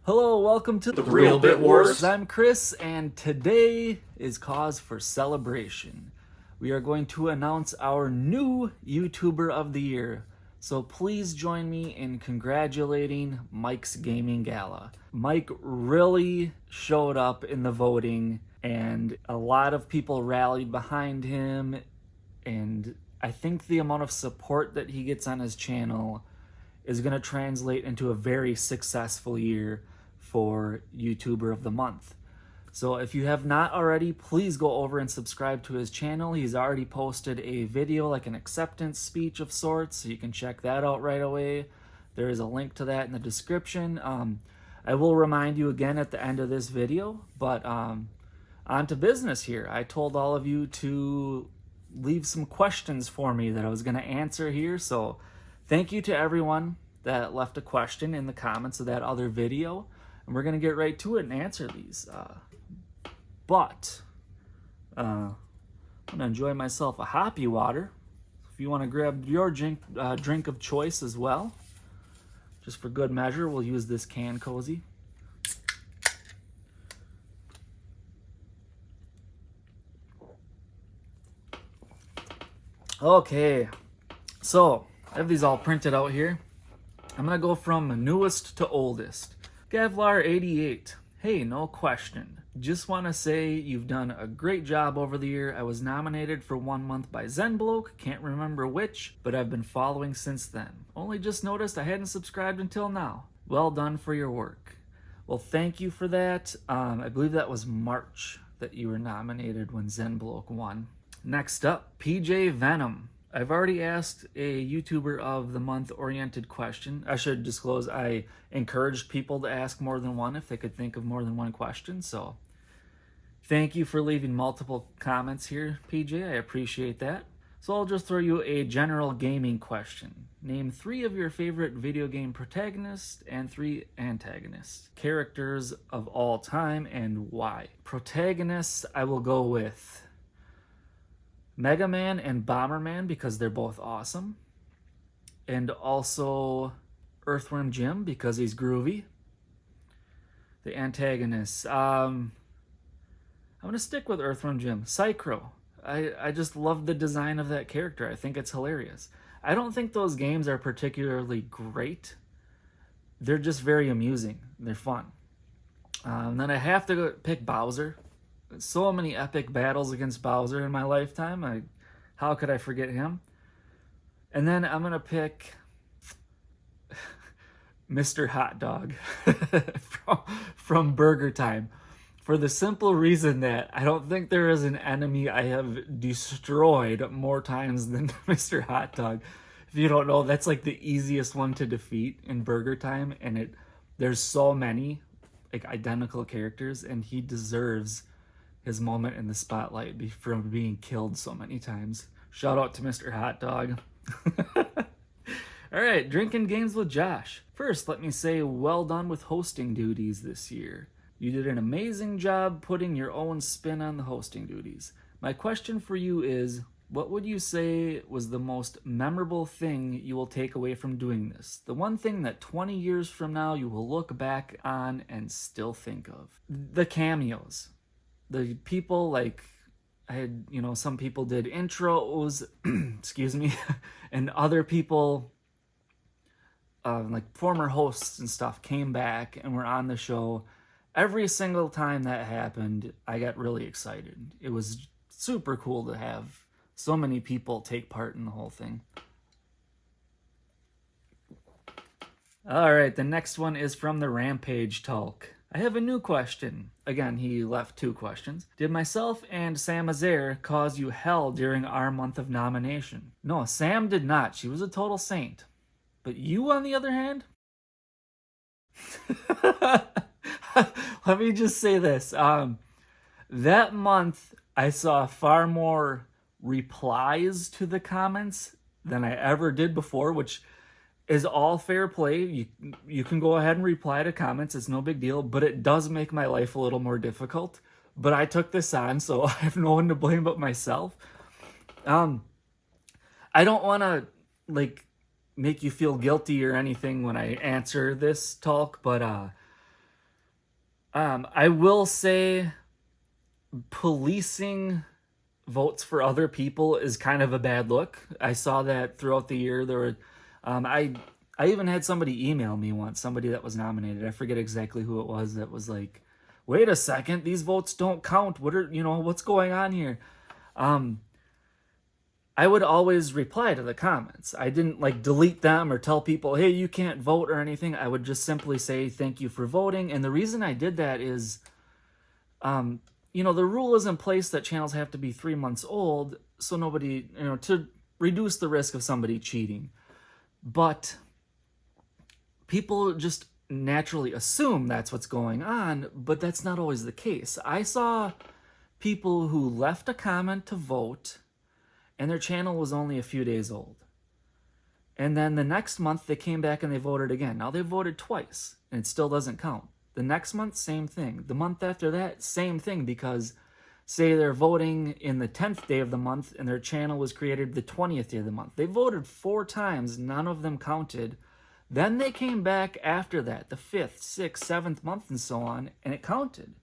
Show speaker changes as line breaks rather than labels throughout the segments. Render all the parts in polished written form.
Hello, welcome to
The Real Bit Wars.
I'm Chris, and today is cause for celebration. We are going to announce our new YouTuber of the Year. So please join me in congratulating Mike's Gaming Gala. Mike really showed up in the voting, and a lot of people rallied behind him, and I think the amount of support that he gets on his channel is going to translate into a very successful year for YouTuber of the Month. So if you have not already, please go over and subscribe to his channel. He's already posted a video, like an acceptance speech of sorts, so you can check that out right away. There is a link to that in the description. I will remind you again at the end of this video, but on to business here. I told all of you to leave some questions for me that I was going to answer here, so thank you to everyone that left a question in the comments of that other video, and we're going to get right to it and answer these. But I'm going to enjoy myself a hoppy water. If you want to grab your drink of choice as well, just for good measure, we'll use this Can Cozy. Okay, so I have these all printed out here. I'm going to go from newest to oldest. Gavlar88. Hey, no question. Just want to say you've done a great job over the year. I was nominated for 1 month by Zenbloke, can't remember which, but I've been following since then. Only just noticed I hadn't subscribed until now. Well done for your work. Well, thank you for that. I believe that was March that you were nominated when Zenbloke won. Next up, PJ Venom. I've already asked a YouTuber of the Month oriented question. I should disclose I encouraged people to ask more than one if they could think of more than one question. So thank you for leaving multiple comments here, PJ. I appreciate that. So I'll just throw you a general gaming question. Name 3 of your favorite video game protagonists and 3 antagonists. Characters of all time and why. Protagonists, I will go with Mega Man and Bomberman because they're both awesome. And also Earthworm Jim because he's groovy. The antagonists. I'm going to stick with Earthworm Jim. Psychro. I just love the design of that character. I think it's hilarious. I don't think those games are particularly great. They're just very amusing. They're fun. And then I have to pick Bowser. So many epic battles against Bowser in my lifetime. How could I forget him? And then I'm going to pick Mr. Hot Dog from Burger Time. For the simple reason that I don't think there is an enemy I have destroyed more times than Mr. Hot Dog. If you don't know, that's like the easiest one to defeat in Burger Time. And there's so many like identical characters, and he deserves his moment in the spotlight from being killed so many times. Shout out to Mr. Hot Dog. All right, drinking games with Josh. First, let me say well done with hosting duties this year. You did an amazing job putting your own spin on the hosting duties. My question for you is, what would you say was the most memorable thing you will take away from doing this? The one thing that 20 years from now you will look back on and still think of. The cameos. The people, like, I had, some people did intros, excuse me, and other people, like former hosts and stuff, came back and were on the show. Every single time that happened, I got really excited. It was super cool to have so many people take part in the whole thing. All right, the next one is from the Rampage Talk. I have a new question. Again, he left 2 questions. Did myself and Sam Azair cause you hell during our month of nomination? No, Sam did not. She was a total saint. But you, on the other hand? Let me just say this. That month, I saw far more replies to the comments than I ever did before, which is all fair play. You can go ahead and reply to comments. It's no big deal, but it does make my life a little more difficult. But I took this on, so I have no one to blame but myself. I don't want to make you feel guilty or anything when I answer this talk, but I will say policing votes for other people is kind of a bad look. I saw that throughout the year. There were, I even had somebody email me once, somebody that was nominated. I forget exactly who it was that was like, "Wait a second, these votes don't count. What's going on here?" I would always reply to the comments. I didn't like delete them or tell people, "Hey, you can't vote" or anything. I would just simply say, "Thank you for voting." And the reason I did that is, the rule is in place that channels have to be 3 months old, so nobody, to reduce the risk of somebody cheating. But people just naturally assume that's what's going on, but that's not always the case. I saw people who left a comment to vote and their channel was only a few days old. And then the next month they came back and they voted again. Now they voted twice and it still doesn't count. The next month, same thing. The month after that, same thing, because say they're voting in the 10th day of the month and their channel was created the 20th day of the month. They voted 4 times, none of them counted. Then they came back after that, the 5th, 6th, 7th month and so on, and it counted.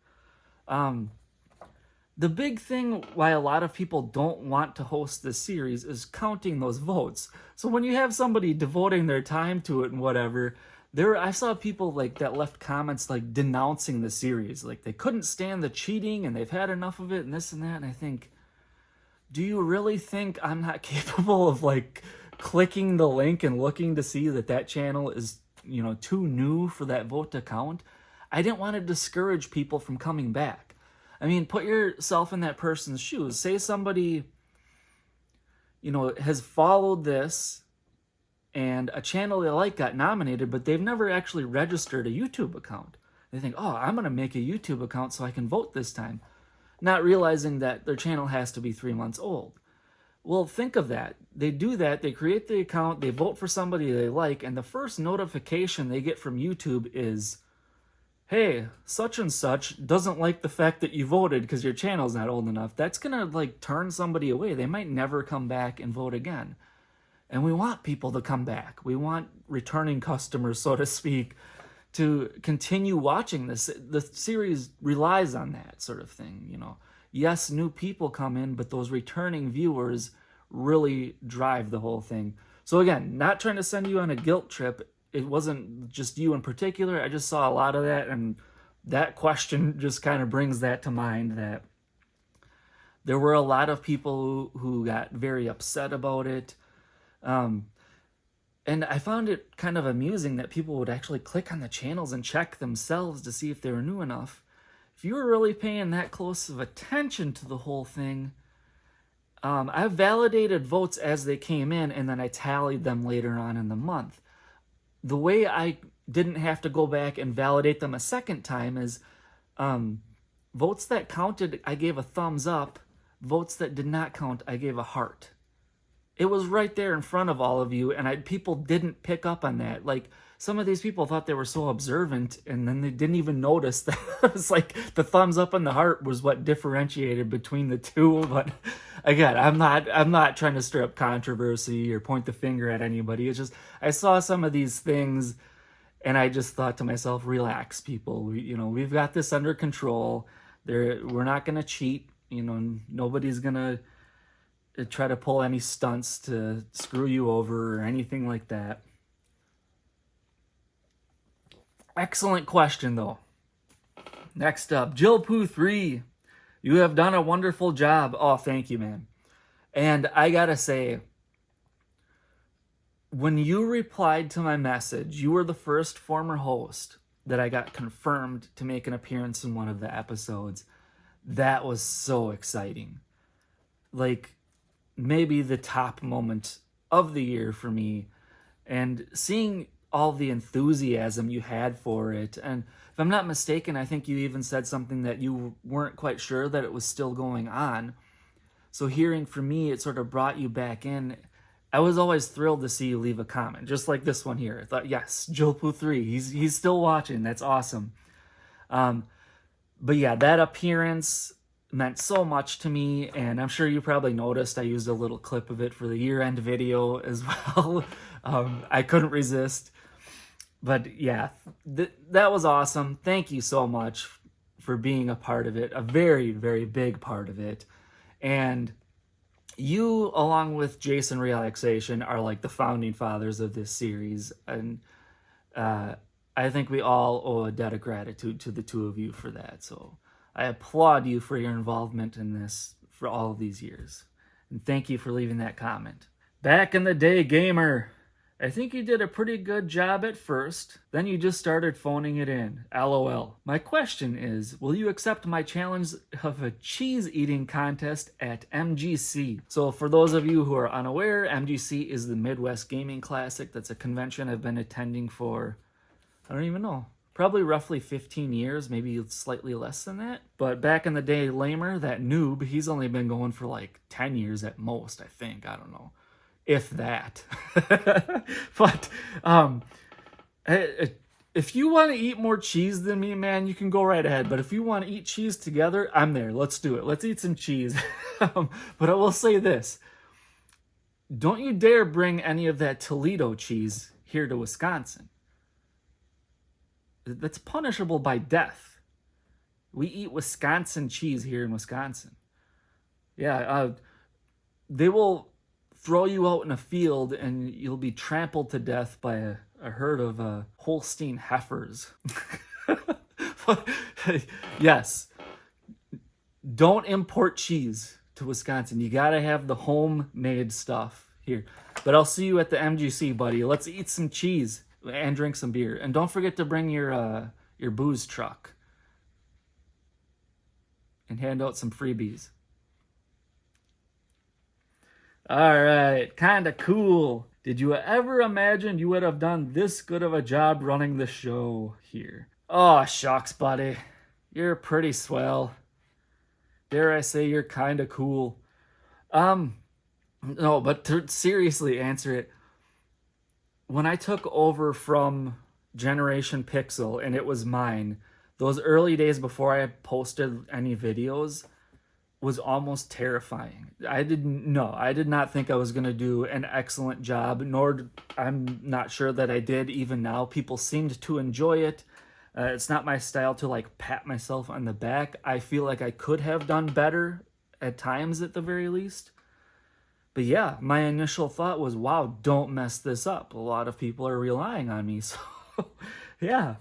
The big thing why a lot of people don't want to host this series is counting those votes. So when you have somebody devoting their time to it and whatever, I saw people like that left comments like denouncing the series. Like they couldn't stand the cheating and they've had enough of it and this and that. And I think, do you really think I'm not capable of like clicking the link and looking to see that channel is, too new for that vote to count? I didn't want to discourage people from coming back. I mean, put yourself in that person's shoes. Say somebody, has followed this and a channel they like got nominated, but they've never actually registered a YouTube account. They think, "Oh, I'm going to make a YouTube account so I can vote this time," not realizing that their channel has to be 3 months old. Well, think of that. They do that, they create the account, they vote for somebody they like, and the first notification they get from YouTube is, "Hey, such and such doesn't like the fact that you voted because your channel's not old enough." That's gonna like turn somebody away. They might never come back and vote again. And we want people to come back. We want returning customers, so to speak, to continue watching this. The series relies on that sort of thing, Yes, new people come in, but those returning viewers really drive the whole thing. So again, not trying to send you on a guilt trip. It wasn't just you in particular. I just saw a lot of that, and that question just kind of brings that to mind, that there were a lot of people who got very upset about it. And I found it kind of amusing that people would actually click on the channels and check themselves to see if they were new enough. If you were really paying that close of attention to the whole thing, I validated votes as they came in, and then I tallied them later on in the month. The way I didn't have to go back and validate them a second time is votes that counted, I gave a thumbs up. Votes that did not count, I gave a heart. It was right there in front of all of you, and people didn't pick up on that. Like, some of these people thought they were so observant, and then they didn't even notice that it was like the thumbs up and the heart was what differentiated between the two. But again, I'm not trying to stir up controversy or point the finger at anybody. It's just I saw some of these things, and I just thought to myself, relax, people. We've got this under control. We're not gonna cheat. Nobody's gonna try to pull any stunts to screw you over or anything like that. Excellent question, though. Next up, Jillpoo3. You have done a wonderful job. Oh, thank you, man. And I gotta say, when you replied to my message, you were the first former host that I got confirmed to make an appearance in one of the episodes. That was so exciting. Like, maybe the top moment of the year for me, and seeing all the enthusiasm you had for it. And if I'm not mistaken, I think you even said something that you weren't quite sure that it was still going on. So hearing from me, it sort of brought you back in. I was always thrilled to see you leave a comment, just like this one here. I thought, yes, Jillpoo3, he's still watching. That's awesome. But yeah, that appearance meant so much to me, and I'm sure you probably noticed I used a little clip of it for the year-end video as well. I couldn't resist. But yeah, that was awesome. Thank you so much. for being a part of it, a very, very big part of it. And you, along with Jason Relaxation, are like the founding fathers of this series. And I think we all owe a debt of gratitude to the two of you for that. So I applaud you for your involvement in this for all of these years. And thank you for leaving that comment. Back in the day, gamer. I think you did a pretty good job at first, then you just started phoning it in. LOL. My question is, will you accept my challenge of a cheese eating contest at MGC? So for those of you who are unaware, MGC is the Midwest Gaming Classic. That's a convention I've been attending for, I don't even know, probably roughly 15 years, maybe slightly less than that. But back in the day, Lamer, that noob, he's only been going for like 10 years at most, I think. I don't know. If that. But if you want to eat more cheese than me, man, you can go right ahead. But if you want to eat cheese together, I'm there. Let's do it. Let's eat some cheese. But I will say this. Don't you dare bring any of that Toledo cheese here to Wisconsin. That's punishable by death. We eat Wisconsin cheese here in Wisconsin. Yeah, they will throw you out in a field and you'll be trampled to death by a herd of Holstein heifers. But, yes, don't import cheese to Wisconsin. You gotta have the homemade stuff here. But I'll see you at the MGC, buddy. Let's eat some cheese and drink some beer. And don't forget to bring your booze truck and hand out some freebies. All right, kind of cool. Did you ever imagine you would have done this good of a job running the show here? Oh, shucks, buddy. You're pretty swell. Dare I say you're kind of cool. No, but to seriously answer it, when I took over from Generation Pixel and it was mine, those early days before I posted any videos was almost terrifying. I did not think I was going to do an excellent job, nor I'm not sure that I did even now. People seemed to enjoy it. It's not my style to like pat myself on the back. I feel like I could have done better at times at the very least. But yeah, my initial thought was, wow, don't mess this up. A lot of people are relying on me. So yeah,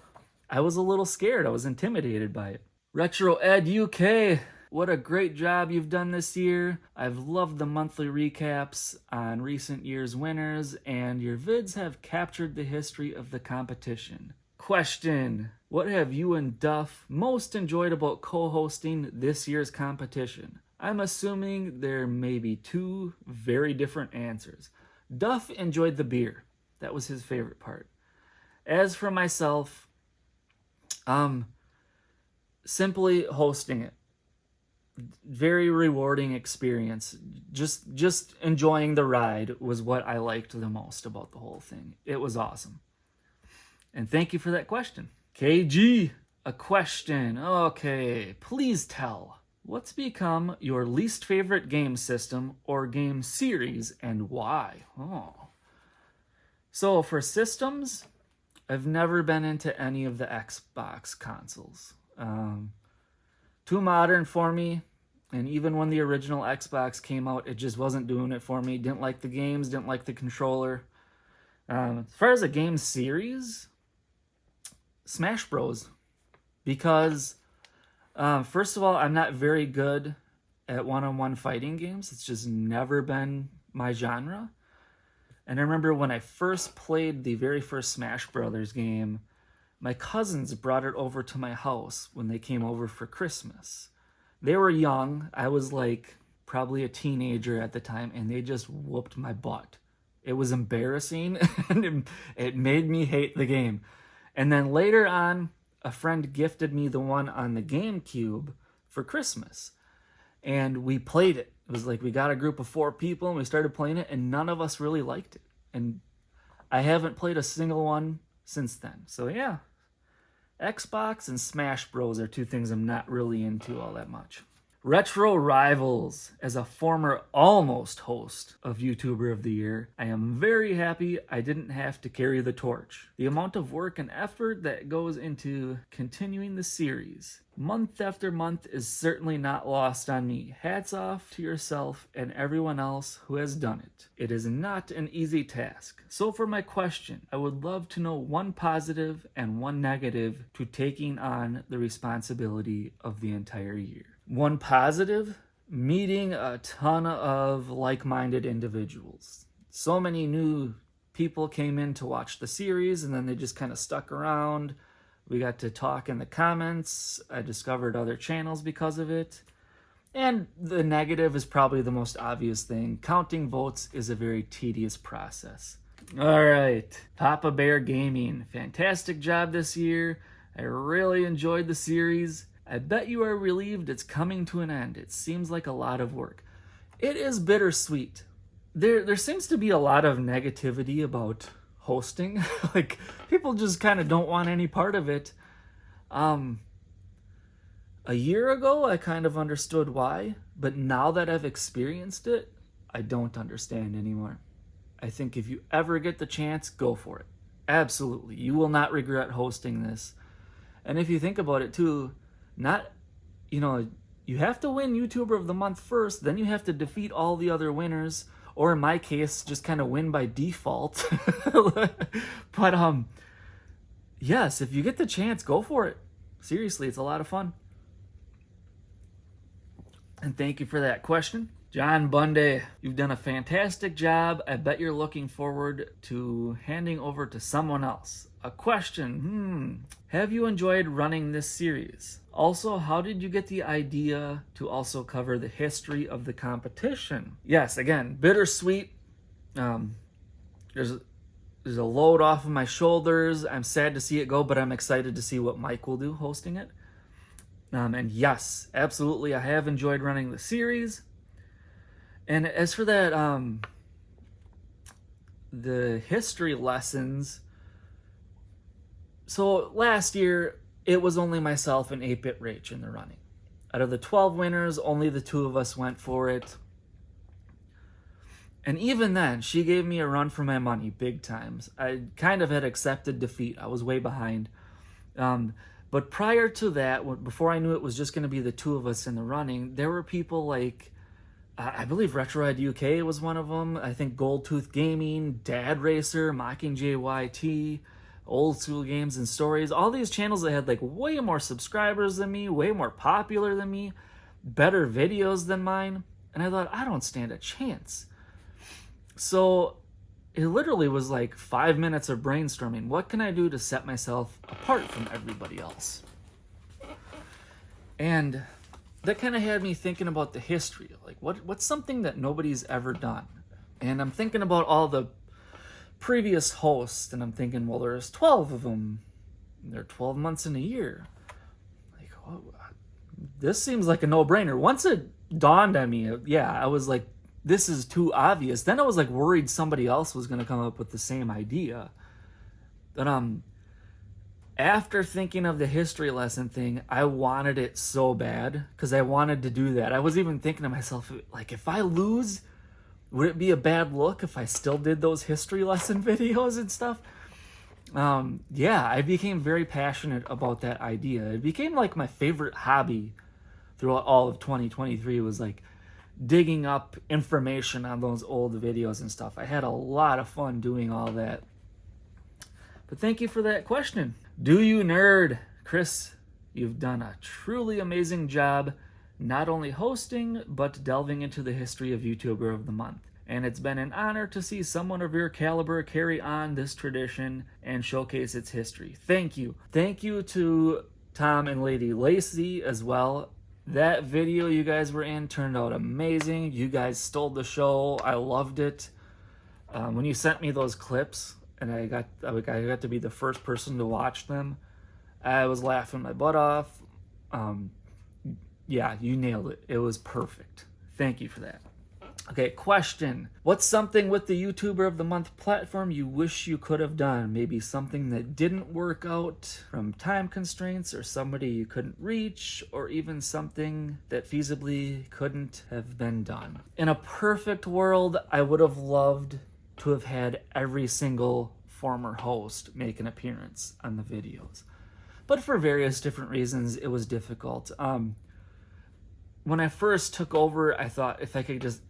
I was a little scared. I was intimidated by it. Retro Ed UK. What a great job you've done this year. I've loved the monthly recaps on recent year's winners, and your vids have captured the history of the competition. Question: what have you and Duff most enjoyed about co-hosting this year's competition? I'm assuming there may be two very different answers. Duff enjoyed the beer. That was his favorite part. As for myself, simply hosting it. Very rewarding experience. Just enjoying the ride was what I liked the most about the whole thing. It was awesome. And thank you for that question. KG, a question. Okay, please tell. What's become your least favorite game system or game series and why? Oh. So for systems, I've never been into any of the Xbox consoles. Too modern for me, and even when the original Xbox came out, it just wasn't doing it for me. Didn't like the games, didn't like the controller. As far as a game series, Smash Bros. Because, first of all, I'm not very good at one-on-one fighting games. It's just never been my genre. And I remember when I first played the very first Smash Brothers game, my cousins brought it over to my house when they came over for Christmas. They were young. I was like probably a teenager at the time, and they just whooped my butt. It was embarrassing, and it made me hate the game. And then later on, a friend gifted me the one on the GameCube for Christmas. And we played it. It was like we got a group of 4 people, and we started playing it, and none of us really liked it. And I haven't played a single one since then. So yeah. Xbox and Smash Bros. Are 2 things I'm not really into all that much. Retro Rivals, as a former almost host of YouTuber of the Year, I am very happy I didn't have to carry the torch. The amount of work and effort that goes into continuing the series, month after month, is certainly not lost on me. Hats off to yourself and everyone else who has done it. It is not an easy task. So for my question, I would love to know one positive and one negative to taking on the responsibility of the entire year. One positive, meeting a ton of like-minded individuals. So many new people came in to watch the series, and then they just kind of stuck around. We got to talk in the comments. I discovered other channels because of it. And the negative is probably the most obvious thing. Counting votes is a very tedious process. All right, Papa Bear Gaming. Fantastic job this year. I really enjoyed the series. I bet you are relieved it's coming to an end. It seems like a lot of work. It is bittersweet. There seems to be a lot of negativity about hosting. Like, people just kind of don't want any part of it. A year ago, I kind of understood why, but now that I've experienced it, I don't understand anymore. I think if you ever get the chance, go for it. Absolutely. You will not regret hosting this. And if you think about it too, you have to win YouTuber of the Month first, then you have to defeat all the other winners, or in my case, just kind of win by default. But yes, if you get the chance, go for it. Seriously, it's a lot of fun. And thank you for that question. John Bundy, you've done a fantastic job. I bet you're looking forward to handing over to someone else. A question, have you enjoyed running this series? Also, how did you get the idea to also cover the history of the competition? Yes, again, bittersweet. There's a load off of my shoulders. I'm sad to see it go, but I'm excited to see what Mike will do hosting it. And yes, absolutely, I have enjoyed running the series. And as for that, the history lessons, so last year, it was only myself and 8-Bit Rach in the running. Out of the 12 winners, only the 2 of us went for it. And even then, she gave me a run for my money, big times. I kind of had accepted defeat. I was way behind. But prior to that, before I knew it was just going to be the 2 of us in the running, there were people like, I believe RetroRide UK was one of them. I think Goldtooth Gaming, Dad Racer, Mockingjay YT, Old School Games and Stories. All these channels that had like way more subscribers than me, way more popular than me, better videos than mine. And I thought, I don't stand a chance. So it literally was like 5 minutes of brainstorming. What can I do to set myself apart from everybody else? And that kind of had me thinking about the history. Like, what's something that nobody's ever done? And I'm thinking about all the previous hosts, and I'm thinking, well, there's 12 of them. There are 12 months in a year. Like, oh, this seems like a no-brainer. Once it dawned on me, I was like, this is too obvious. Then I was like worried somebody else was going to come up with the same idea. But after thinking of the history lesson thing, I wanted it so bad because I wanted to do that. I was even thinking to myself, like, if I lose, would it be a bad look if I still did those history lesson videos and stuff? I became very passionate about that idea. It became like my favorite hobby throughout all of 2023 was like digging up information on those old videos and stuff. I had a lot of fun doing all that. But thank you for that question. Do you nerd? Chris, you've done a truly amazing job not only hosting, but delving into the history of YouTuber of the Month. And it's been an honor to see someone of your caliber carry on this tradition and showcase its history. Thank you. Thank you to Tom and Lady Lacey as well. That video you guys were in turned out amazing. You guys stole the show. I loved it. When you sent me those clips, and I got to be the first person to watch them, I was laughing my butt off. You nailed it. It was perfect. Thank you for that. Okay, question. What's something with the YouTuber of the Month platform you wish you could have done? Maybe something that didn't work out from time constraints, or somebody you couldn't reach, or even something that feasibly couldn't have been done. In a perfect world, I would have loved to have had every single former host make an appearance on the videos. But for various different reasons, it was difficult. When I first took over, I thought if I could just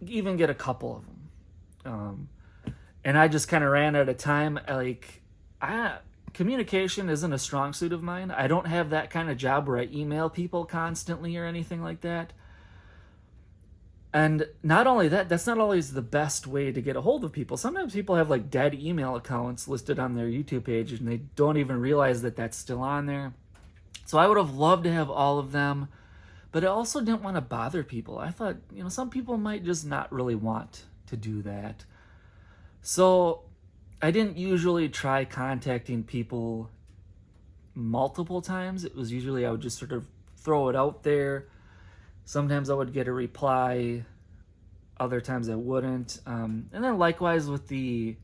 even get a couple of them. And I just kind of ran out of time. Communication isn't a strong suit of mine. I don't have that kind of job where I email people constantly or anything like that. And not only that, that's not always the best way to get a hold of people. Sometimes people have like dead email accounts listed on their YouTube page and they don't even realize that that's still on there. So I would have loved to have all of them. But I also didn't want to bother people. I thought, some people might just not really want to do that. So I didn't usually try contacting people multiple times. It was usually I would just sort of throw it out there. Sometimes I would get a reply. Other times I wouldn't. And then likewise with the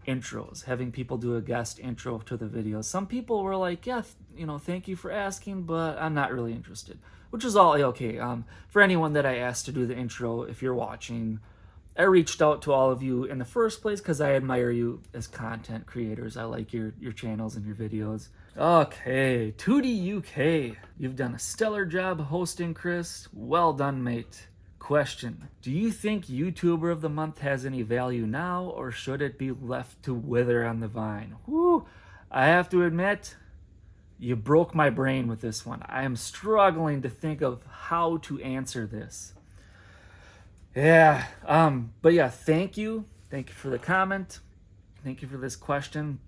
intros, having people do a guest intro to the videos. Some people were like, yeah, thank you for asking, but I'm not really interested. Which is all okay. For anyone that I asked to do the intro, if you're watching, I reached out to all of you in the first place because I admire you as content creators. I like your channels and your videos. Okay, 2D UK. You've done a stellar job hosting, Chris. Well done, mate. Question. Do you think YouTuber of the Month has any value now, or should it be left to wither on the vine? Whew. I have to admit, you broke my brain with this one. I am struggling to think of how to answer this. Yeah, but yeah, thank you. Thank you for the comment. Thank you for this question.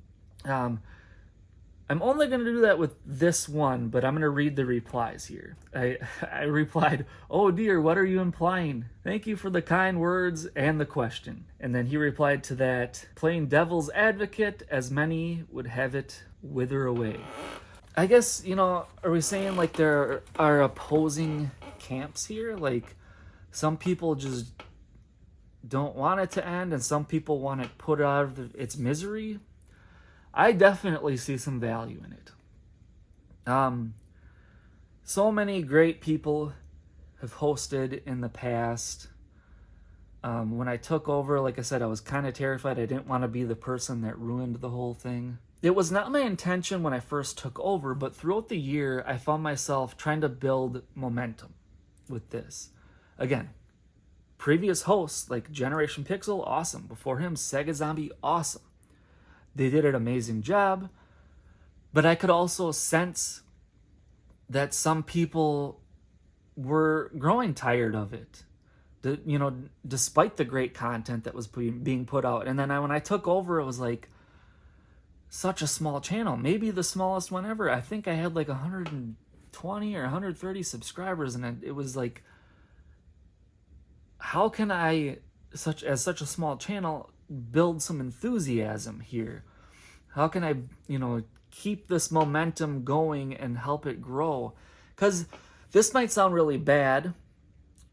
I'm only going to do that with this one, but I'm going to read the replies here. I replied, "Oh dear, what are you implying? Thank you for the kind words and the question." And then he replied to that, "Playing devil's advocate, as many would have it, wither away." I guess, are we saying like there are opposing camps here? Like some people just don't want it to end and some people want it put out of its misery? I definitely see some value in it. So many great people have hosted in the past. When I took over, like I said, I was kind of terrified. I didn't want to be the person that ruined the whole thing. It was not my intention when I first took over, but throughout the year, I found myself trying to build momentum with this. Again, previous hosts like Generation Pixel, awesome. Before him, Sega Zombie, awesome. They did an amazing job, but I could also sense that some people were growing tired of it, despite the great content that was being put out. And then when I took over, it was like such a small channel, maybe the smallest one ever. I think I had like 120 or 130 subscribers, and it was like, how can I, such a small channel, build some enthusiasm here? How can I, keep this momentum going and help it grow? Because this might sound really bad.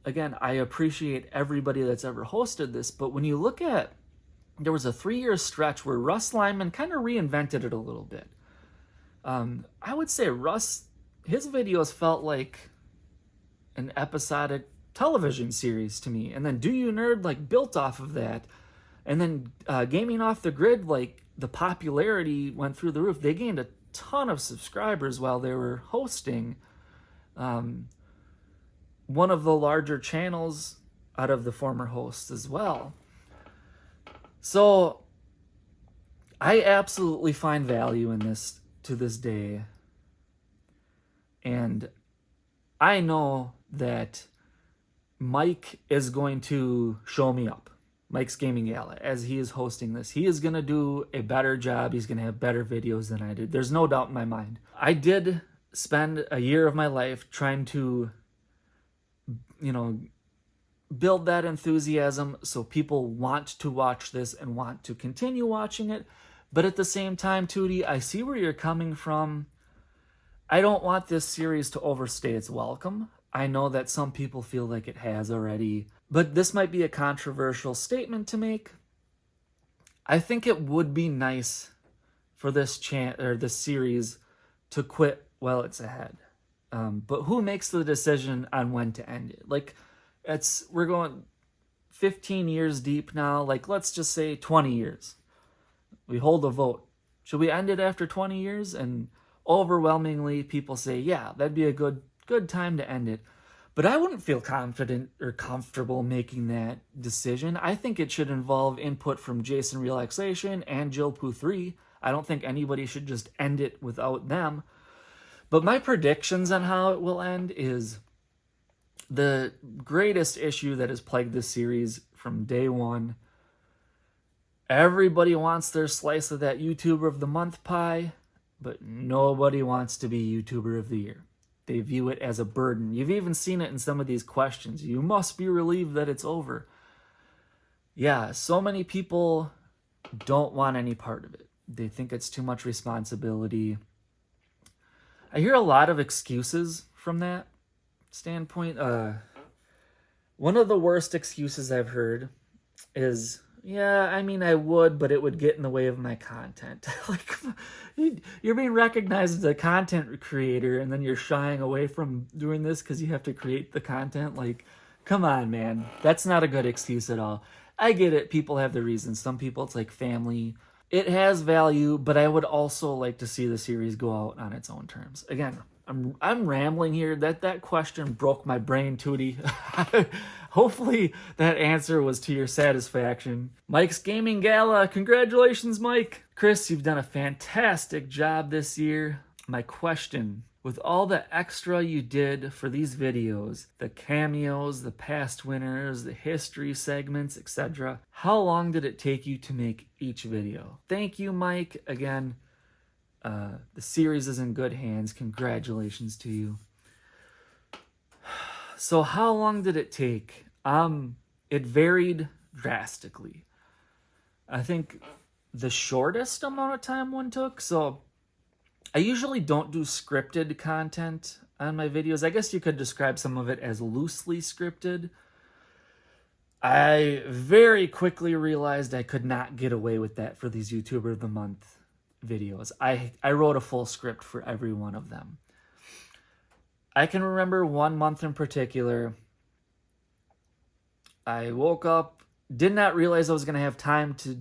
Again, I appreciate everybody that's ever hosted this, but when you look at, there was a 3-year stretch where Russ Lyman kind of reinvented it a little bit. I would say Russ, his videos felt like an episodic television series to me. And then Do You Nerd built off of that. And then Gaming Off the Grid, the popularity went through the roof. They gained a ton of subscribers while they were hosting one of the larger channels out of the former hosts as well. So I absolutely find value in this to this day. And I know that Mike is going to show me up. Mike's Gaming Gala, as he is hosting this. He is going to do a better job. He's going to have better videos than I did. There's no doubt in my mind. I did spend a year of my life trying to, build that enthusiasm so people want to watch this and want to continue watching it. But at the same time, Tootie, I see where you're coming from. I don't want this series to overstay its welcome. I know that some people feel like it has already, but this might be a controversial statement to make. I think it would be nice for this this series to quit while it's ahead. But who makes the decision on when to end it? Like, we're going 15 years deep now. Like, let's just say 20 years. We hold a vote. Should we end it after 20 years? And overwhelmingly, people say, yeah, that'd be a good time to end it. But I wouldn't feel confident or comfortable making that decision. I think it should involve input from Jason Relaxation and Jill Poo 3. I don't think anybody should just end it without them. But my predictions on how it will end is the greatest issue that has plagued this series from day one. Everybody wants their slice of that YouTuber of the Month pie, but nobody wants to be YouTuber of the Year. They view it as a burden. You've even seen it in some of these questions. You must be relieved that it's over. Yeah, so many people don't want any part of it. They think it's too much responsibility. I hear a lot of excuses from that standpoint. One of the worst excuses I've heard is, yeah, I mean, I would, but it would get in the way of my content. Like, you're being recognized as a content creator, and then you're shying away from doing this because you have to create the content. Like, come on, man. That's not a good excuse at all. I get it. People have their reasons. Some people, it's like family. It has value, but I would also like to see the series go out on its own terms. Again, I'm rambling here. That question broke my brain, Tootie. Hopefully that answer was to your satisfaction. Mike's Gaming Gala. Congratulations, Mike. Chris, you've done a fantastic job this year. My question, with all the extra you did for these videos, the cameos, the past winners, the history segments, etc., how long did it take you to make each video? Thank you, Mike. Again, the series is in good hands. Congratulations to you. So how long did it take? It varied drastically. I think the shortest amount of time one took, so I usually don't do scripted content on my videos. I guess you could describe some of it as loosely scripted. I very quickly realized I could not get away with that for these YouTuber of the Month videos. I wrote a full script for every one of them. I can remember one month in particular. I woke up, did not realize I was going to have time to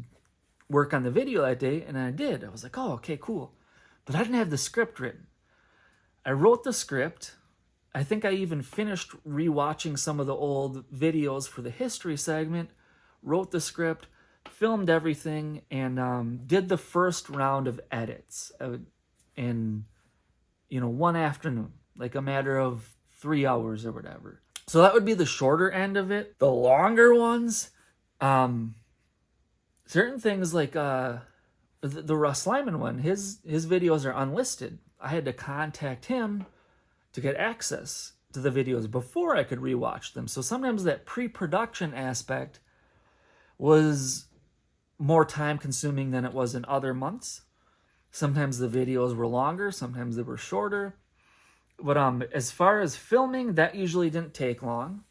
work on the video that day, and I did. I was like, oh, okay, cool. But I didn't have the script written. I wrote the script. I think I even finished rewatching some of the old videos for the history segment, wrote the script, filmed everything, and did the first round of edits in, one afternoon, like a matter of 3 hours or whatever. So that would be the shorter end of it. The longer ones, certain things like the Russ Lyman one, his videos are unlisted. I had to contact him to get access to the videos before I could rewatch them. So sometimes that pre-production aspect was more time consuming than it was in other months. Sometimes the videos were longer, sometimes they were shorter. But as far as filming, that usually didn't take long.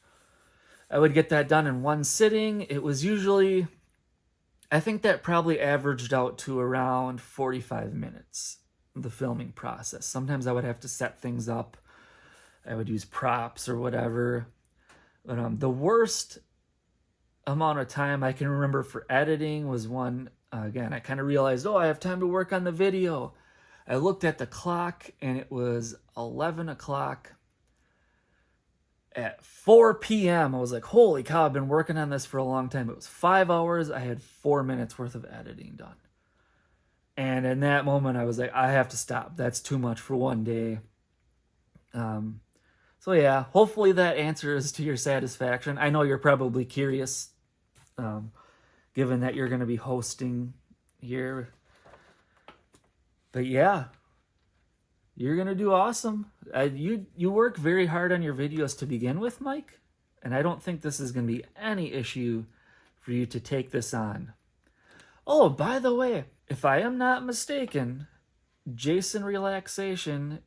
I would get that done in one sitting. It was usually, I think that probably averaged out to around 45 minutes, the filming process. Sometimes I would have to set things up. I would use props or whatever. But the worst amount of time I can remember for editing was one, again, I kind of realized, I have time to work on the video. I looked at the clock and it was 11 o'clock. At 4 p.m., I was like, holy cow, I've been working on this for a long time. It was 5 hours. I had 4 minutes worth of editing done. And in that moment, I was like, I have to stop. That's too much for one day. So yeah, hopefully that answers to your satisfaction. I know you're probably curious, given that you're going to be hosting here. But yeah, you're going to do awesome. You work very hard on your videos to begin with, Mike. And I don't think this is going to be any issue for you to take this on. Oh, by the way, if I am not mistaken, Jason Relaxation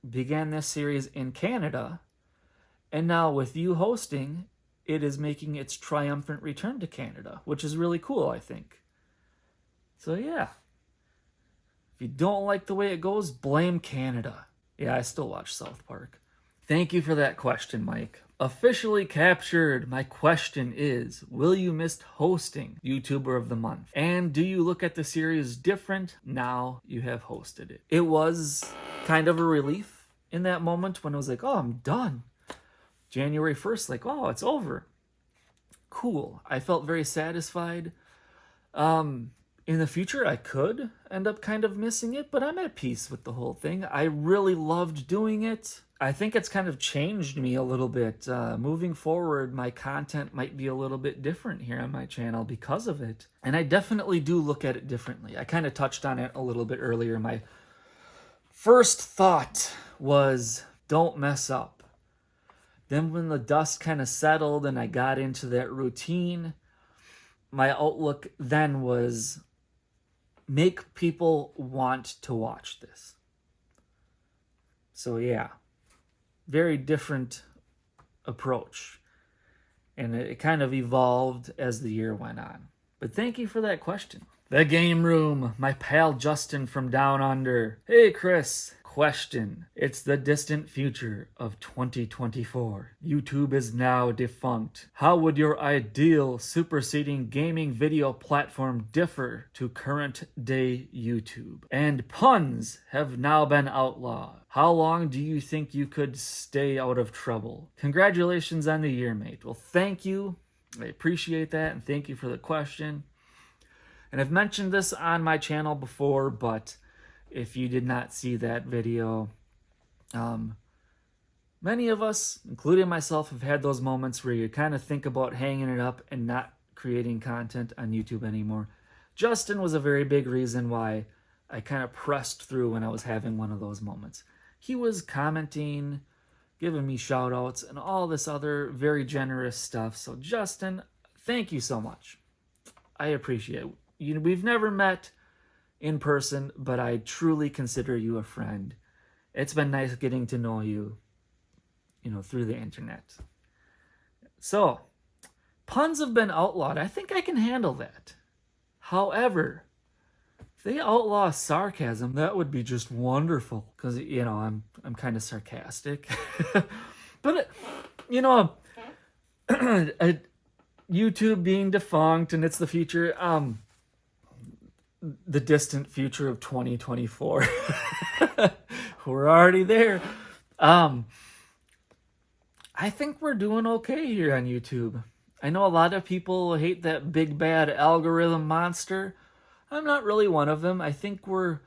began this series in Canada, And now with you hosting, it is making its triumphant return to Canada, which is really cool, I think. So yeah. If you don't like the way it goes, blame Canada. Yeah, I still watch South Park. Thank you for that question, Mike. Officially captured. My question is, will you miss hosting YouTuber of the Month? And do you look at the series different now you have hosted it? It was kind of a relief in that moment when I was like, oh, I'm done. January 1st, like, oh, it's over. Cool. I felt very satisfied. In the future, I could end up kind of missing it, but I'm at peace with the whole thing. I really loved doing it. I think it's kind of changed me a little bit. Moving forward, my content might be a little bit different here on my channel because of it. And I definitely do look at it differently. I kind of touched on it a little bit earlier. My first thought was, don't mess up. Then when the dust kind of settled and I got into that routine, my outlook then was, make people want to watch this. So yeah, very different approach. And it kind of evolved as the year went on. But thank you for that question. The Game Room, my pal Justin from Down Under. Hey Chris, question. It's the distant future of 2024. YouTube is now defunct. How would your ideal superseding gaming video platform differ to current day YouTube? And puns have now been outlawed. How long do you think you could stay out of trouble? Congratulations on the year, mate. Well, thank you. I appreciate that, and thank you for the question. And I've mentioned this on my channel before, but if you did not see that video, many of us, including myself, have had those moments where you kind of think about hanging it up and not creating content on YouTube anymore. Justin was a very big reason why I kind of pressed through when I was having one of those moments. He was commenting, giving me shout outs, and all this other very generous stuff. So Justin, thank you so much. I appreciate it. We've never met in person, but I truly consider you a friend. It's been nice getting to know you, through the internet. So, puns have been outlawed. I think I can handle that. However, if they outlaw sarcasm, that would be just wonderful. Because, I'm kind of sarcastic. But, YouTube being defunct and it's the future, the distant future of 2024. We're already there. I think we're doing okay here on YouTube. I know a lot of people hate that big bad algorithm monster. I'm not really one of them. I think we're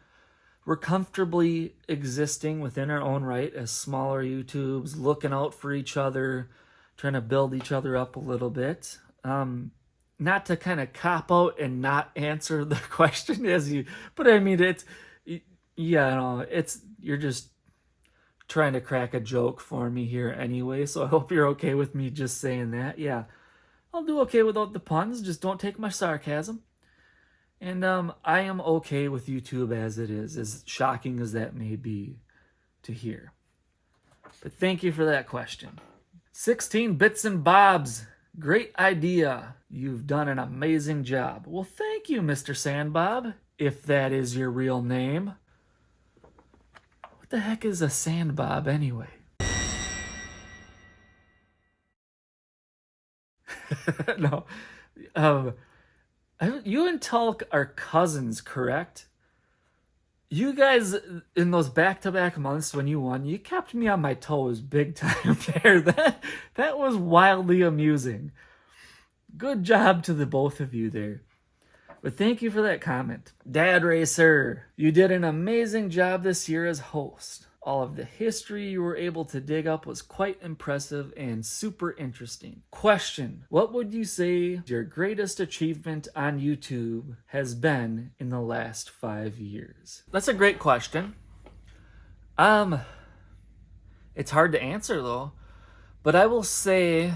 comfortably existing within our own right as smaller YouTubes, looking out for each other, trying to build each other up a little bit. Not to kind of cop out and not answer the question but I mean, you're just trying to crack a joke for me here anyway, so I hope you're okay with me just saying that. Yeah, I'll do okay without the puns, just don't take my sarcasm. And I am okay with YouTube as it is, as shocking as that may be to hear. But thank you for that question. 16 Bits and Bobs. Great idea. You've done an amazing job. Well, thank you, Mr. Sandbob, if that is your real name. What the heck is a Sandbob anyway? No. You and Tulk are cousins, correct? You guys, in those back-to-back months when you won, you kept me on my toes big time there. That was wildly amusing. Good job to the both of you there. But thank you for that comment. Dad Racer, you did an amazing job this year as host. All of the history you were able to dig up was quite impressive and super interesting. Question, what would you say your greatest achievement on YouTube has been in the last 5 years? That's a great question. It's hard to answer though, but I will say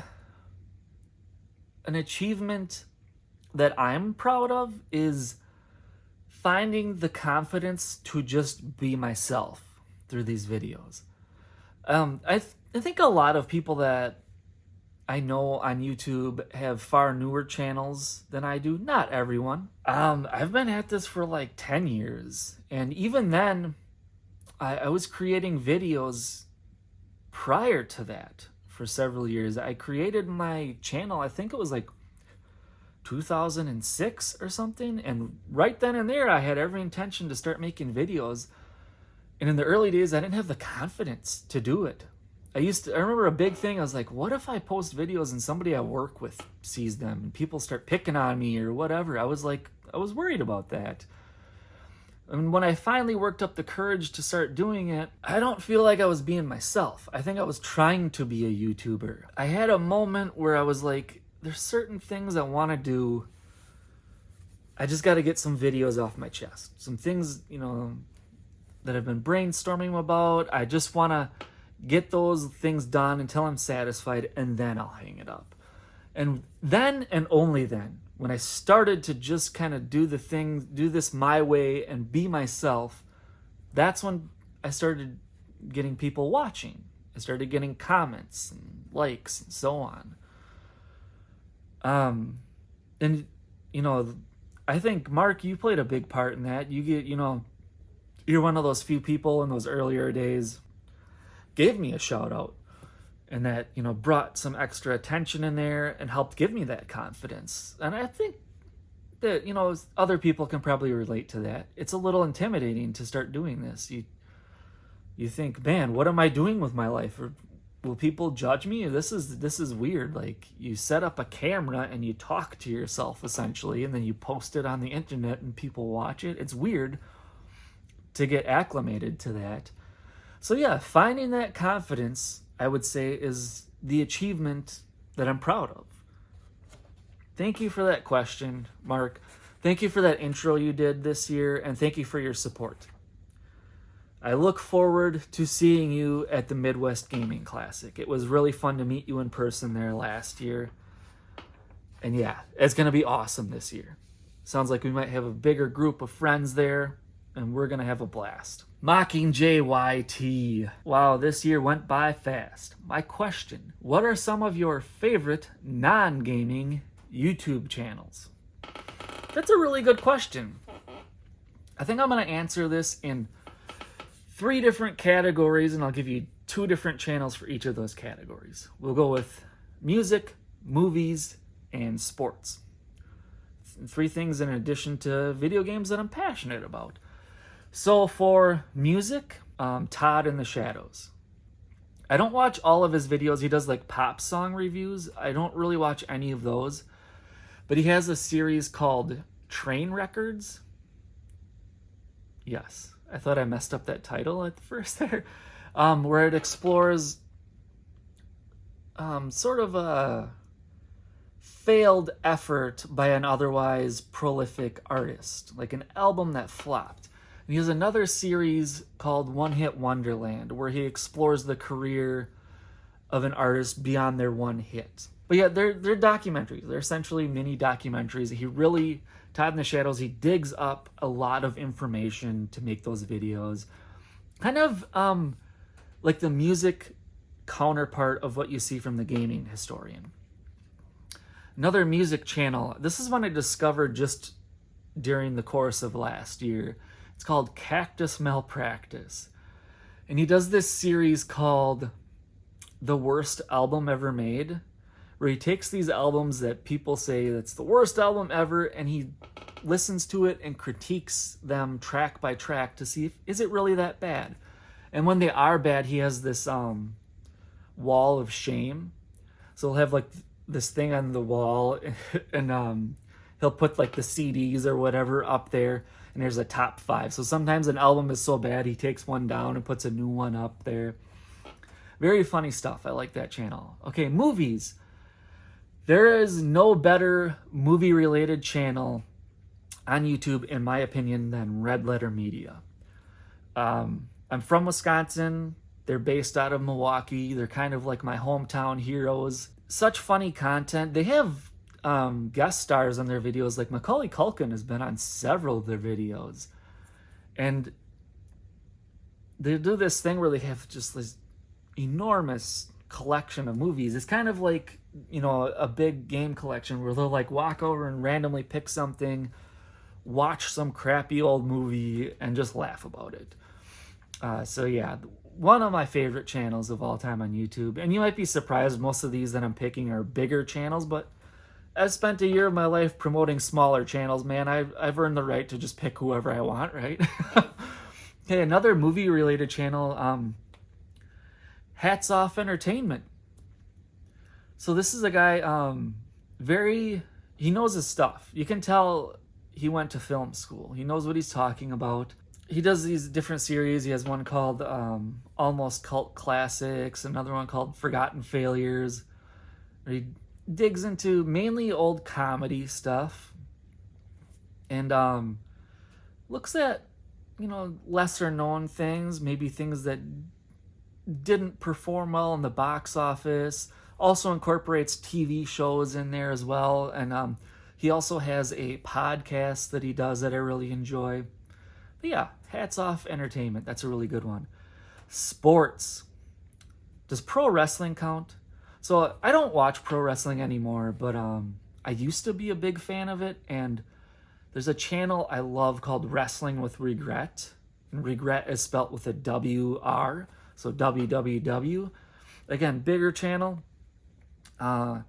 an achievement that I'm proud of is finding the confidence to just be myself through these videos. I think a lot of people that I know on YouTube have far newer channels than I do. Not everyone. I've been at this for like 10 years. And even then, I was creating videos prior to that for several years. I created my channel, I think it was like 2006 or something. And right then and there, I had every intention to start making videos. And in the early days, I didn't have the confidence to do it. I remember a big thing. I was like, what if I post videos and somebody I work with sees them and people start picking on me or whatever? I was worried about that. And when I finally worked up the courage to start doing it, I don't feel like I was being myself. I think I was trying to be a YouTuber. I had a moment where I was like, there's certain things I want to do. I just got to get some videos off my chest. Some things, that I've been brainstorming about. I just want to get those things done until I'm satisfied, and then I'll hang it up. And then, and only then, when I started to just kind of do this my way and be myself, that's when I started getting people watching. I started getting comments and likes and so on. And I think, Mark, you played a big part in that. You're one of those few people in those earlier days gave me a shout out, and that brought some extra attention in there and helped give me that confidence. And I think that other people can probably relate to that. It's a little intimidating to start doing this. You think, man, what am I doing with my life? Or will people judge me? This is weird. Like, you set up a camera and you talk to yourself essentially, and then you post it on the internet and people watch it. It's weird to get acclimated to that. So yeah, finding that confidence, I would say, is the achievement that I'm proud of. Thank you for that question, Mark. Thank you for that intro you did this year, and thank you for your support. I look forward to seeing you at the Midwest Gaming Classic. It was really fun to meet you in person there last year. And yeah, it's going to be awesome this year. Sounds like we might have a bigger group of friends there, and we're going to have a blast. Mocking JYT. Wow, this year went by fast. My question, what are some of your favorite non-gaming YouTube channels? That's a really good question. I think I'm going to answer this in 3 different categories, and I'll give you 2 different channels for each of those categories. We'll go with music, movies, and sports. 3 things in addition to video games that I'm passionate about. So for music, Todd in the Shadows. I don't watch all of his videos. He does like pop song reviews. I don't really watch any of those. But he has a series called Train Records. Yes, I thought I messed up that title at first there. Where it explores sort of a failed effort by an otherwise prolific artist, like an album that flopped. And he has another series called One Hit Wonderland, where he explores the career of an artist beyond their one hit. But yeah, they're documentaries. They're essentially mini documentaries. Todd in the Shadows, he digs up a lot of information to make those videos. Kind of like the music counterpart of what you see from the gaming historian. Another music channel, this is one I discovered just during the course of last year. It's called Cactus Malpractice. And he does this series called The Worst Album Ever Made, where he takes these albums that people say that's the worst album ever, and he listens to it and critiques them track by track to see is it really that bad. And when they are bad, he has this wall of shame. So he'll have like this thing on the wall, and he'll put like the CDs or whatever up there, and there's a top 5. So sometimes an album is so bad, he takes one down and puts a new one up there. Very funny stuff. I like that channel. Okay, movies. There is no better movie-related channel on YouTube, in my opinion, than Red Letter Media. I'm from Wisconsin. They're based out of Milwaukee. They're kind of like my hometown heroes. Such funny content. They have guest stars on their videos. Like Macaulay Culkin has been on several of their videos. And they do this thing where they have just this enormous collection of movies. It's kind of like, a big game collection where they'll like walk over and randomly pick something, watch some crappy old movie, and just laugh about it. So yeah, one of my favorite channels of all time on YouTube. And you might be surprised, most of these that I'm picking are bigger channels, but I've spent a year of my life promoting smaller channels, man. I've earned the right to just pick whoever I want, right? Okay, another movie-related channel, Hats Off Entertainment. So this is a guy, he knows his stuff. You can tell he went to film school. He knows what he's talking about. He does these different series. He has one called Almost Cult Classics, another one called Forgotten Failures. He digs into mainly old comedy stuff and looks at, lesser known things, maybe things that didn't perform well in the box office. Also incorporates TV shows in there as well. And he also has a podcast that he does that I really enjoy. But yeah, Hats Off Entertainment. That's a really good one. Sports. Does pro wrestling count? So I don't watch pro wrestling anymore, but I used to be a big fan of it. And there's a channel I love called Wrestling with Regret. And regret is spelt with a W-R. So WWW. Again, bigger channel. I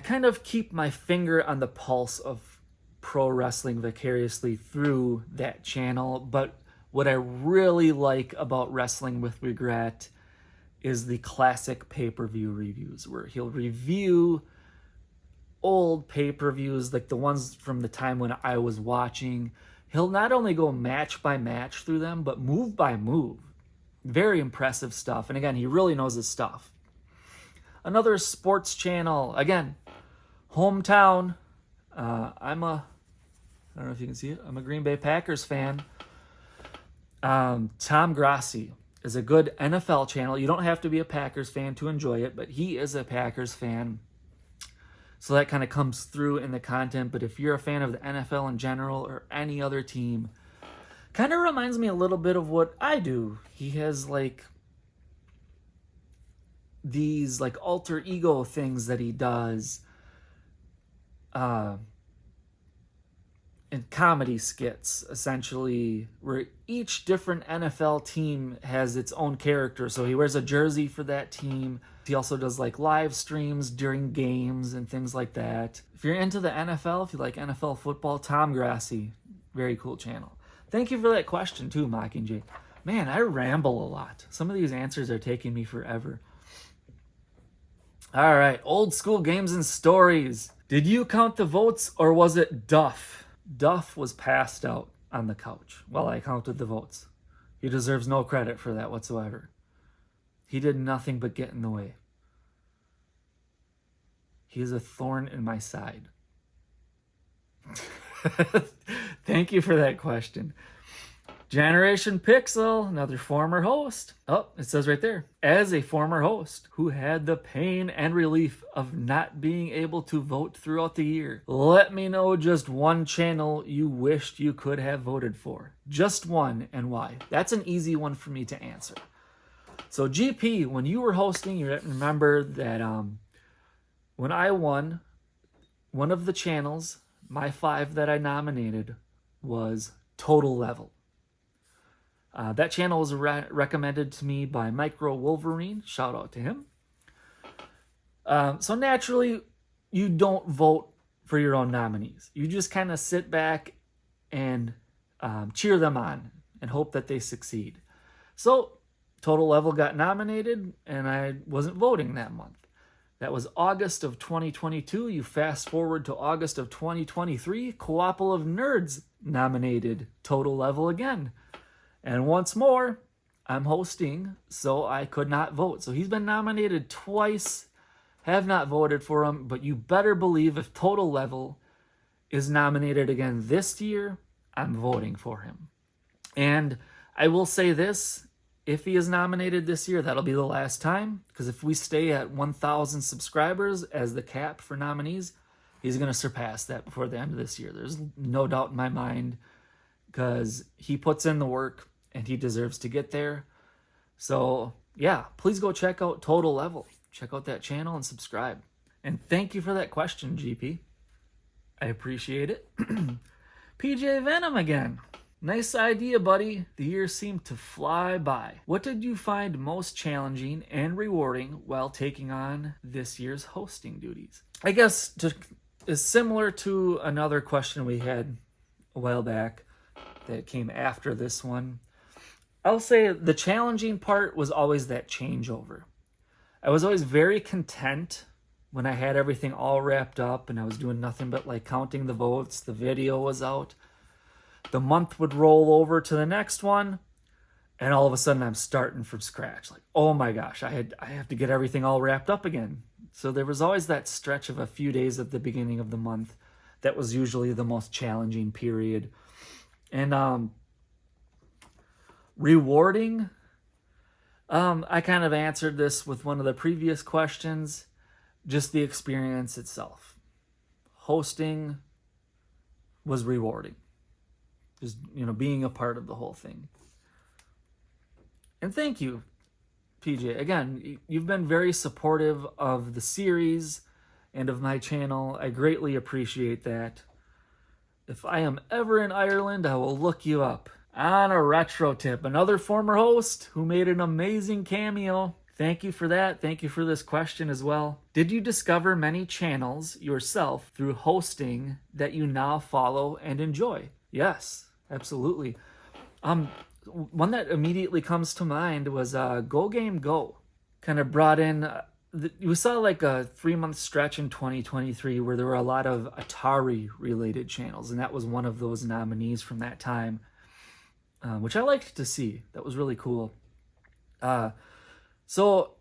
kind of keep my finger on the pulse of pro wrestling vicariously through that channel, but what I really like about Wrestling with Regret is the classic pay-per-view reviews, where he'll review old pay-per-views, like the ones from the time when I was watching. He'll not only go match by match through them, but move by move. Very impressive stuff. And again, he really knows his stuff. Another sports channel, again, hometown. I don't know if you can see it, I'm a Green Bay Packers fan. Tom Grassi is a good NFL channel. You don't have to be a Packers fan to enjoy it, but he is a Packers fan. So that kind of comes through in the content. But if you're a fan of the NFL in general or any other team, kind of reminds me a little bit of what I do. He has like these like alter ego things that he does in comedy skits, essentially, where each different NFL team has its own character. So he wears a jersey for that team. He also does like live streams during games and things like that. If you're into the NFL, if you like NFL football, Tom Grassi, very cool channel. Thank you for that question too, Mockingjay. Man, I ramble a lot. Some of these answers are taking me forever. All right, old school games and stories. Did you count the votes or was it Duff? Duff was passed out on the couch while I counted the votes. He deserves no credit for that whatsoever. He did nothing but get in the way. He is a thorn in my side. Thank you for that question. Generation Pixel, another former host. Oh, it says right there. As a former host who had the pain and relief of not being able to vote throughout the year, let me know just one channel you wished you could have voted for. Just one, and why. That's an easy one for me to answer. So GP, when you were hosting, you remember that when I won, one of the channels, my 5 that I nominated, was Total Level. That channel was recommended to me by Micro Wolverine. Shout out to him. So naturally, you don't vote for your own nominees. You just kind of sit back and cheer them on and hope that they succeed. So Total Level got nominated, and I wasn't voting that month. That was August of 2022. You fast forward to August of 2023. Coopple of Nerds nominated Total Level again. And once more, I'm hosting, so I could not vote. So he's been nominated twice, have not voted for him, but you better believe if Total Level is nominated again this year, I'm voting for him. And I will say this, if he is nominated this year, that'll be the last time, because if we stay at 1,000 subscribers as the cap for nominees, he's going to surpass that before the end of this year. There's no doubt in my mind, because he puts in the work, and he deserves to get there. So yeah, please go check out Total Level. Check out that channel and subscribe. And thank you for that question, GP. I appreciate it. PJ Venom again. Nice idea, buddy. The years seem to fly by. What did you find most challenging and rewarding while taking on this year's hosting duties? I guess is similar to another question we had a while back that came after this one. I'll say the challenging part was always that changeover. I was always very content when I had everything all wrapped up and I was doing nothing but like counting the votes, the video was out. The month would roll over to the next one, and all of a sudden I'm starting from scratch. Like, oh my gosh, I have to get everything all wrapped up again. So there was always that stretch of a few days at the beginning of the month that was usually the most challenging period. And rewarding, I kind of answered this with one of the previous questions, just the experience itself. Hosting was rewarding. Just, being a part of the whole thing. And thank you, PJ. Again, you've been very supportive of the series and of my channel. I greatly appreciate that. If I am ever in Ireland, I will look you up. On a retro tip, another former host who made an amazing cameo. Thank you for that. Thank you for this question as well. Did you discover many channels yourself through hosting that you now follow and enjoy? Yes, absolutely. One that immediately comes to mind was Go Game Go. Kind of brought in, we saw like a 3-month stretch in 2023 where there were a lot of Atari related channels, and that was one of those nominees from that time, which I liked to see. That was really cool. So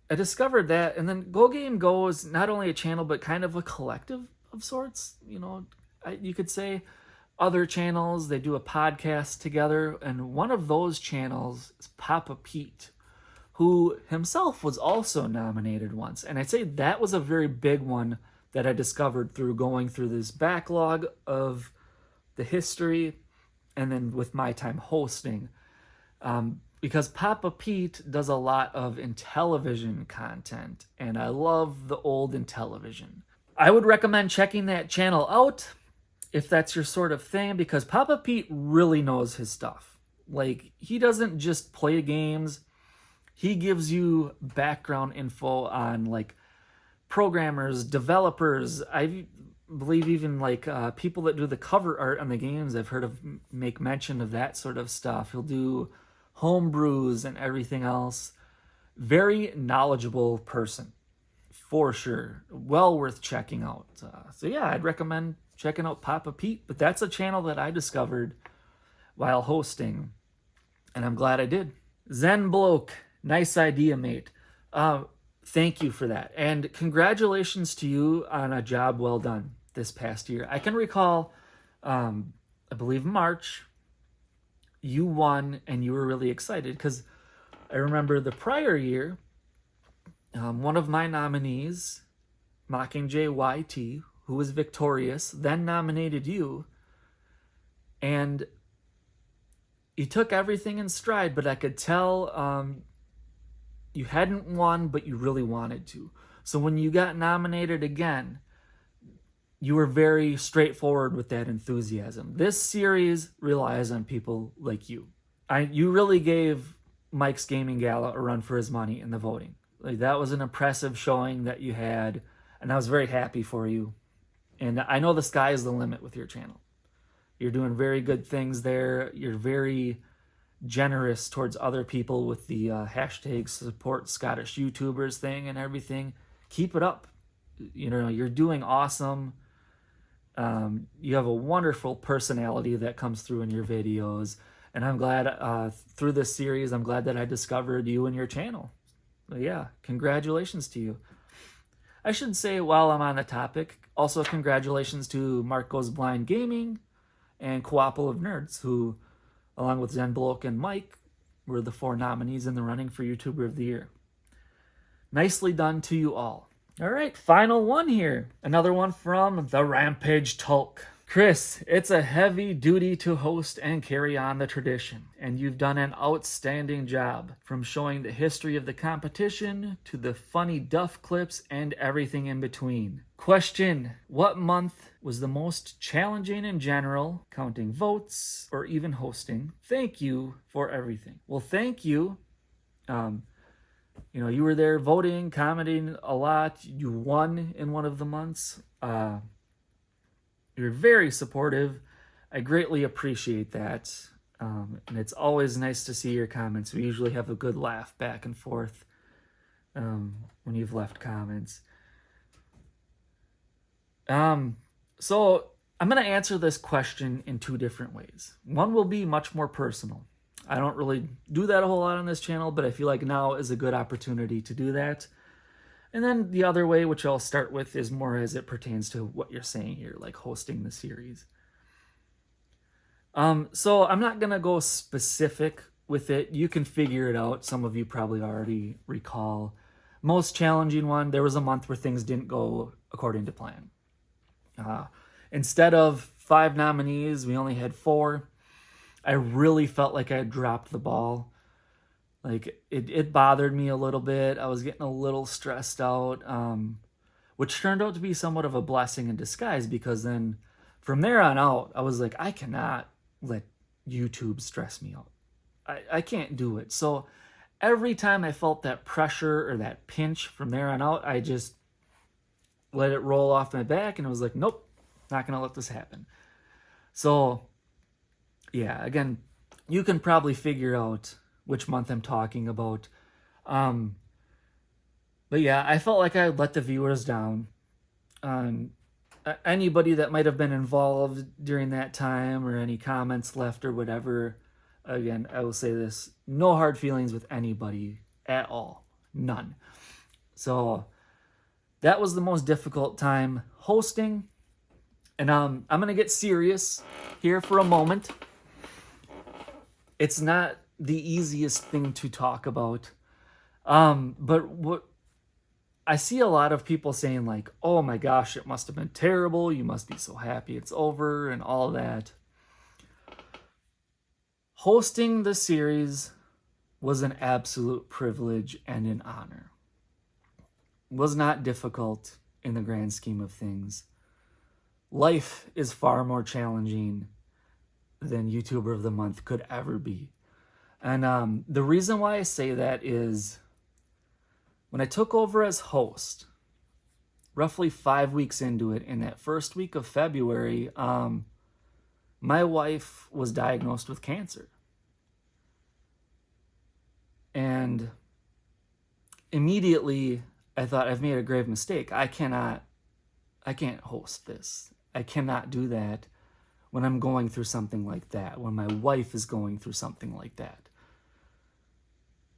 I discovered that, and then Go Game Go is not only a channel, but kind of a collective of sorts. You could say other channels, they do a podcast together, and one of those channels is Papa Pete, who himself was also nominated once. And I'd say that was a very big one that I discovered through going through this backlog of the history and then with my time hosting. Because Papa Pete does a lot of Intellivision content, and I love the old Intellivision. I would recommend checking that channel out if that's your sort of thing, because Papa Pete really knows his stuff. Like, he doesn't just play games. He gives you background info on, like, programmers, developers. I believe even, like, people that do the cover art on the games, I've heard of make mention of that sort of stuff. He'll do homebrews and everything else. Very knowledgeable person, for sure. Well worth checking out. So yeah, I'd recommend checking out Papa Pete, but that's a channel that I discovered while hosting, and I'm glad I did. Zen Bloke, nice idea, mate. Thank you for that, and congratulations to you on a job well done this past year. I can recall, I believe March, you won, and you were really excited, because I remember the prior year, one of my nominees, Mockingjay YT, who was victorious, then nominated you, and you took everything in stride, but I could tell you hadn't won, but you really wanted to. So when you got nominated again, you were very straightforward with that enthusiasm. This series relies on people like you. You really gave Mike's Gaming Gala a run for his money in the voting. Like, that was an impressive showing that you had, and I was very happy for you. And I know the sky is the limit with your channel. You're doing very good things there. You're very generous towards other people with the hashtag support Scottish YouTubers thing and everything. Keep it up. You're doing awesome. You have a wonderful personality that comes through in your videos. And I'm glad through this series, I'm glad that I discovered you and your channel. So yeah, congratulations to you. I should say, while I'm on the topic, also congratulations to Mark Goes Blind Gaming and Coopple of Nerds, who, along with Zen Bloke and Mike, were the 4 nominees in the running for YouTuber of the Year. Nicely done to you all. All right, final one here. Another one from the Rampage Tulk. Chris, it's a heavy duty to host and carry on the tradition, and you've done an outstanding job, from showing the history of the competition to the funny duff clips and everything in between. Question: what month was the most challenging in general, counting votes or even hosting? Thank you for everything. Well, thank you. You were there voting, commenting a lot. You won in one of the months. You're very supportive. I greatly appreciate that. And it's always nice to see your comments. We usually have a good laugh back and forth when you've left comments. So I'm going to answer this question in two different ways. One will be much more personal. I don't really do that a whole lot on this channel, but I feel like now is a good opportunity to do that. And then the other way, which I'll start with, is more as it pertains to what you're saying here, like hosting the series. So I'm not going to go specific with it. You can figure it out. Some of you probably already recall. Most challenging one, there was a month where things didn't go according to plan. Instead of 5 nominees, we only had 4. I really felt like I had dropped the ball. Like, it bothered me a little bit. I was getting a little stressed out, which turned out to be somewhat of a blessing in disguise, because then from there on out, I was like, I cannot let YouTube stress me out. I can't do it. So every time I felt that pressure or that pinch from there on out, I just let it roll off my back, and I was like, nope, not going to let this happen. So, yeah, again, you can probably figure out which month I'm talking about. But yeah, I felt like I let the viewers down. Anybody that might have been involved during that time, or any comments left or whatever, again, I will say this: no hard feelings with anybody at all. None. So that was the most difficult time hosting. And I'm going to get serious here for a moment. It's not the easiest thing to talk about. But what I see a lot of people saying, like, oh my gosh, it must have been terrible. You must be so happy it's over and all that. Hosting the series was an absolute privilege and an honor. It was not difficult in the grand scheme of things. Life is far more challenging than YouTuber of the Month could ever be. And the reason why I say that is, when I took over as host, roughly 5 weeks into it, in that first week of February, my wife was diagnosed with cancer. And immediately I thought, I've made a grave mistake. I can't host this. I cannot do that when I'm going through something like that, when my wife is going through something like that.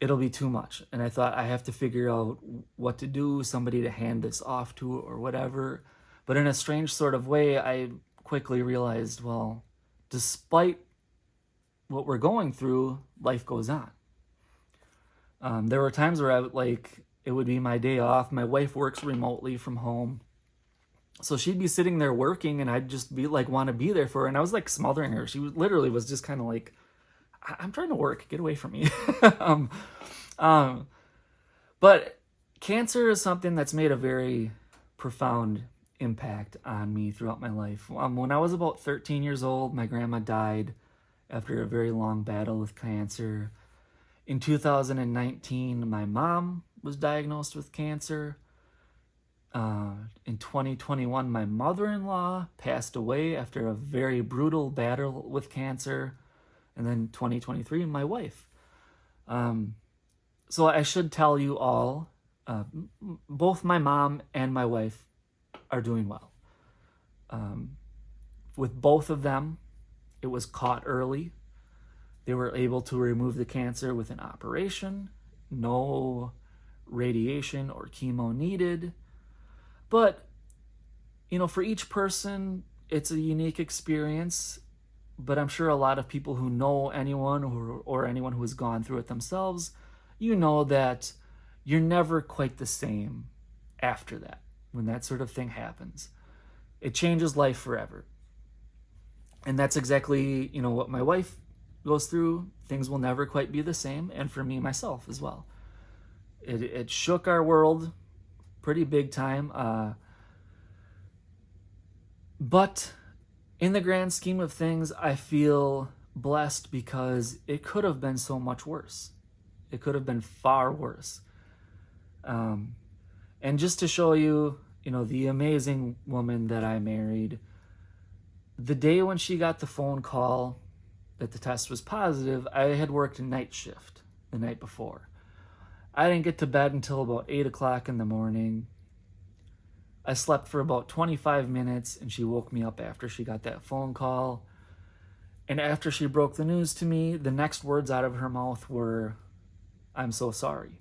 It'll be too much. And I thought, I have to figure out what to do, somebody to hand this off to or whatever. But in a strange sort of way, I quickly realized, well, despite what we're going through, life goes on. There were times where it would be my day off. My wife works remotely from home. So she'd be sitting there working, and I'd just be like, want to be there for her. And I was like smothering her. She literally was just kind of like, I'm trying to work, get away from me. But cancer is something that's made a very profound impact on me throughout my life. When I was about 13 years old, my grandma died after a very long battle with cancer. In 2019, my mom was diagnosed with cancer. In 2021, my mother-in-law passed away after a very brutal battle with cancer. And then 2023, my wife. So I should tell you all, both my mom and my wife are doing well. With both of them, it was caught early. They were able to remove the cancer with an operation. No radiation or chemo needed. But, for each person, it's a unique experience. But I'm sure a lot of people who know anyone or anyone who has gone through it themselves, that you're never quite the same after that, when that sort of thing happens. It changes life forever. And that's exactly, what my wife goes through. Things will never quite be the same, and for me myself as well. It shook our world pretty big time. But in the grand scheme of things, I feel blessed because it could have been so much worse. It could have been far worse. And just to show you, the amazing woman that I married, the day when she got the phone call that the test was positive, I had worked a night shift the night before. I didn't get to bed until about 8 o'clock in the morning. I slept for about 25 minutes, and she woke me up after she got that phone call. And after she broke the news to me, the next words out of her mouth were, "I'm so sorry."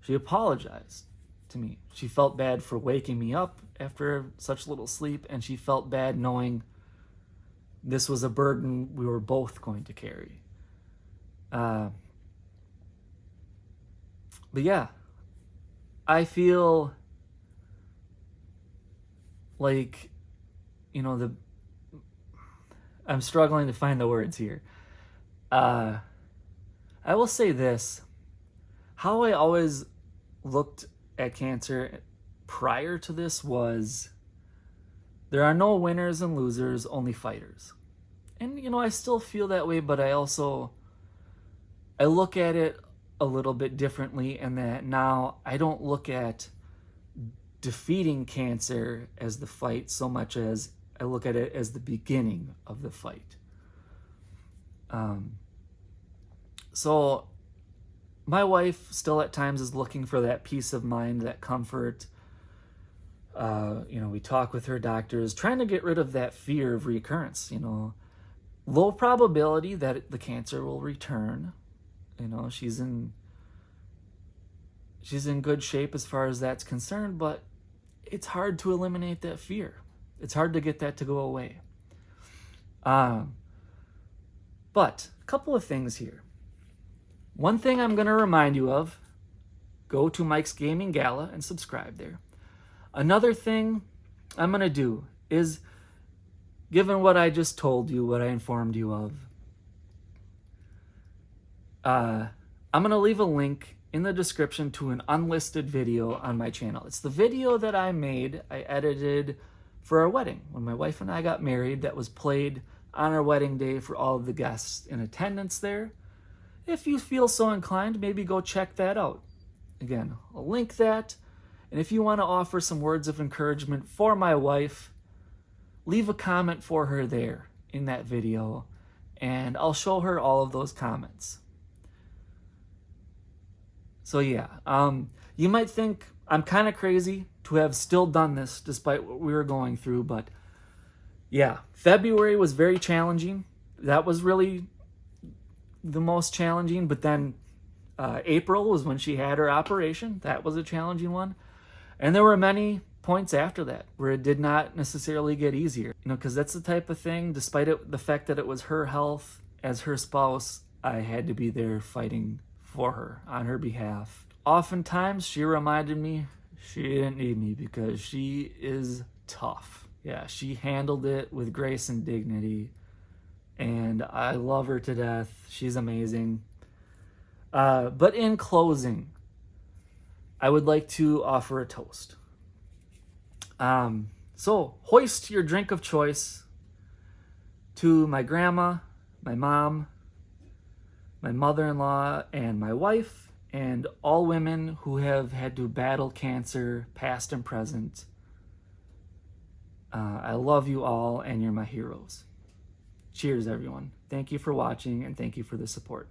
She apologized to me. She felt bad for waking me up after such little sleep, and she felt bad knowing this was a burden we were both going to carry. But yeah, I feel like, I'm struggling to find the words here. I will say this. How I always looked at cancer prior to this was, there are no winners and losers, only fighters. And, I still feel that way, but I look at it a little bit differently, in that now I don't look at defeating cancer as the fight so much as I look at it as the beginning of the fight. So my wife still at times is looking for that peace of mind, that comfort. We talk with her doctors, trying to get rid of that fear of recurrence. Low probability that the cancer will return. She's in good shape as far as that's concerned, but it's hard to eliminate that fear. It's hard to get that to go away. But a couple of things here. One thing I'm going to remind you of, go to Mike's Gaming Gala and subscribe there. Another thing I'm going to do is, given what I just told you, what I informed you of, I'm going to leave a link in the description to an unlisted video on my channel. It's the video that I edited for our wedding. When my wife and I got married, that was played on our wedding day for all of the guests in attendance there. If you feel so inclined, maybe go check that out. Again, I'll link that. And if you want to offer some words of encouragement for my wife, leave a comment for her there in that video, and I'll show her all of those comments. So yeah, you might think I'm kind of crazy to have still done this despite what we were going through, but yeah, February was very challenging. That was really the most challenging, but then April was when she had her operation. That was a challenging one. And there were many points after that where it did not necessarily get easier, because that's the type of thing, despite the fact that it was her health, as her spouse, I had to be there fighting for her on her behalf. Oftentimes she reminded me she didn't need me because she is tough. Yeah, she handled it with grace and dignity, and I love her to death. She's amazing. But in closing, I would like to offer a toast. So hoist your drink of choice to my grandma, my mom, my mother-in-law, and my wife, and all women who have had to battle cancer, past and present. I love you all, and you're my heroes. Cheers, everyone. Thank you for watching, and thank you for the support.